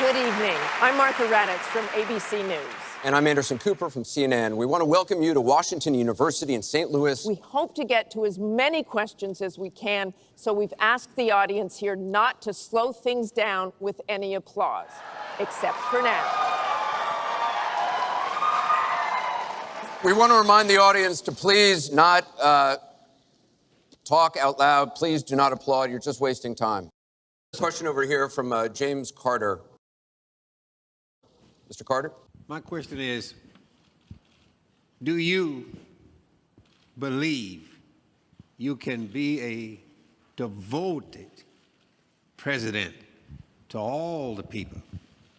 Good evening. I'm Martha Raddatz from ABC News. And I'm Anderson Cooper from CNN. We want to welcome you to Washington University in St. Louis. We hope to get to as many questions as we can, so we've asked the audience here not to slow things down with any applause, except for now. We want to remind the audience to please not talk out loud. Please do not applaud. You're just wasting time. Question over here from James Carter. Mr. Carter? My question is, do you believe you can be a devoted president to all the people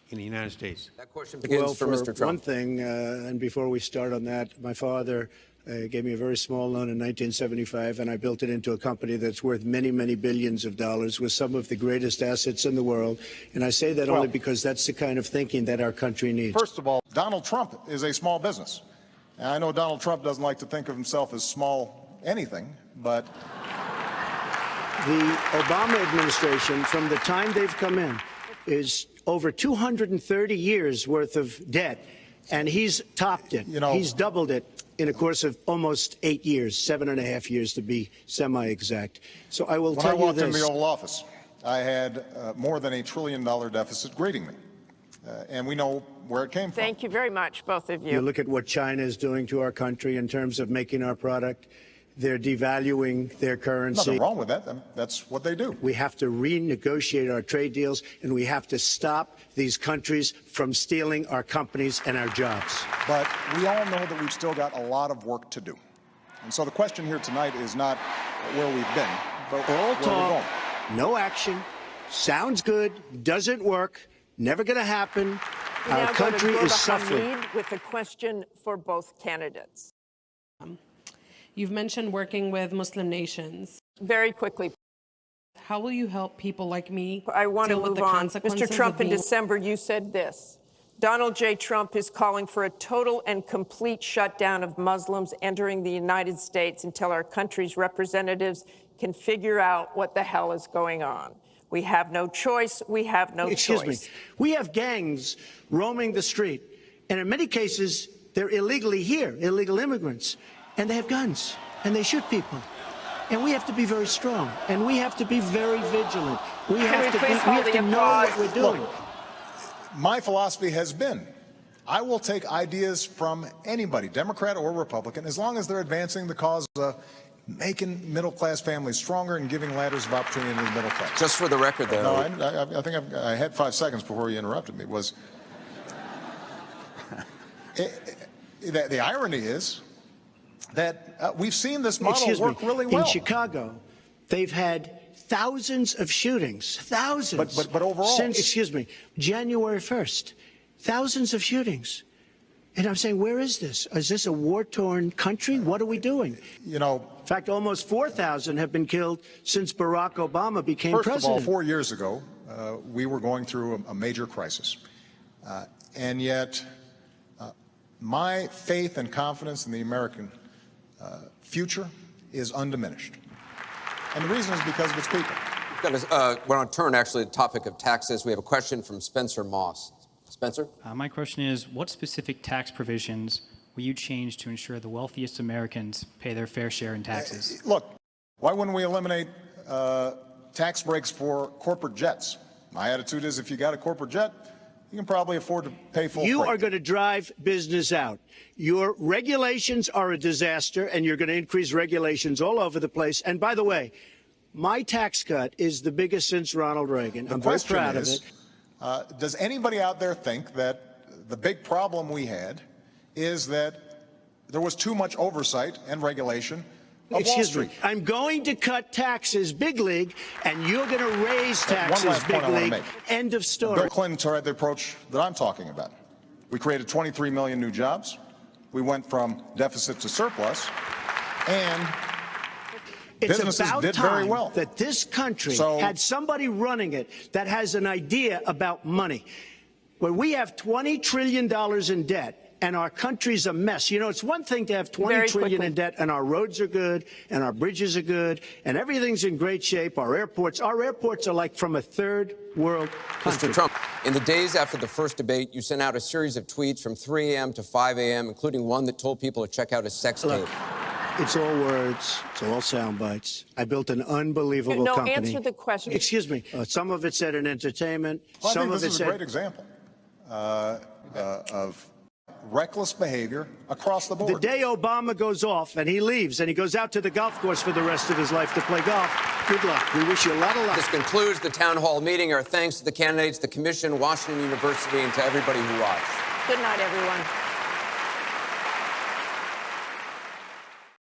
in the United States? That question begins for Mr. Trump. One thing, and before we start on that, my father gave me a very small loan in 1975, and I built it into a company that's worth many, many billions of dollars with some of the greatest assets in the world. And I say that only because that's the kind of thinking that our country needs. First of all, Donald Trump is a small business. And I know Donald Trump doesn't like to think of himself as small anything, but the Obama administration, from the time they've come in, is over 230 years worth of debt, and he's topped it. He's doubled it in a course of almost 8 years, 7.5 years to be semi-exact. So I will tell you this. When I walked in the Oval Office, I had more than $1 trillion deficit greeting me. And we know where it came from. Thank you very much, both of you. You look at what China is doing to our country in terms of making our product. They're devaluing their currency. Nothing wrong with that. That's what they do. We have to renegotiate our trade deals, and we have to stop these countries from stealing our companies and our jobs. But we all know that we've still got a lot of work to do. And so the question here tonight is not where we've been, but all where talk, we're going. no action, sounds good, doesn't work, never going to happen. Our country is suffering. With a question for both candidates. You've mentioned working with Muslim nations. Very quickly. How will you help people like me I want to deal with move the on. consequences Mr. Trump, of in being... December, you said this. Donald J. Trump is calling for a total and complete shutdown of Muslims entering the United States until our country's representatives can figure out what the hell is going on. We have no choice. We have no choice. Excuse me. We have gangs roaming the street, and in many cases, they're illegally here, illegal immigrants, and they have guns, and they shoot people. And we have to be very strong, and we have to be very vigilant. We have to know what we're doing. Look, my philosophy has been, I will take ideas from anybody, Democrat or Republican, as long as they're advancing the cause of making middle-class families stronger and giving ladders of opportunity in the middle class. Just for the record, though. No, I think I had 5 seconds before you interrupted me. The irony is that we've seen this model work really well. In Chicago, they've had thousands of shootings, thousands. But overall, since, January 1st, thousands of shootings. And I'm saying, where is this? Is this a war-torn country? What are we doing? In fact, almost 4,000 have been killed since Barack Obama became president. First of all, 4 years ago, we were going through a major crisis. And yet, my faith and confidence in the American future is undiminished. And the reason is because of its people. We're on turn, actually, the topic of taxes. We have a question from Spencer Moss. Spencer? My question is, what specific tax provisions will you change to ensure the wealthiest Americans pay their fair share in taxes? Look, why wouldn't we eliminate tax breaks for corporate jets? My attitude is if you got a corporate jet, you can probably afford to pay full You freight. are going to drive business out. Your regulations are a disaster, and you're going to increase regulations all over the place. And by the way, my tax cut is the biggest since Ronald Reagan. I'm very proud of it. Does anybody out there think that the big problem we had is that there was too much oversight and regulation of Wall Street? I'm going to cut taxes, big league, and you're going to raise taxes, big league. End of story. Bill Clinton tried the approach that I'm talking about. We created 23 million new jobs. We went from deficit to surplus, and businesses did very well. That this country had somebody running it that has an idea about money. When we have $20 trillion in debt, and our country's a mess. You know, it's one thing to have 20 Very trillion quickly. in debt, and our roads are good, and our bridges are good, and everything's in great shape. Our airports are like from a third world country. Mr. Trump, in the days after the first debate, you sent out a series of tweets from 3 a.m. to 5 a.m., including one that told people to check out a sex Look, tape. it's all words. It's all sound bites. I built an unbelievable No, company. answer the question. Excuse me. Some of it said in entertainment. Well, I some think of this it is said a great example of reckless behavior across the board. the day Obama goes off and he leaves and he goes out to the golf course for the rest of his life to play golf. Good luck. We wish you a lot of luck. This concludes the town hall meeting. Our thanks to the candidates, the commission, Washington University, and to everybody who watched. Good night, everyone.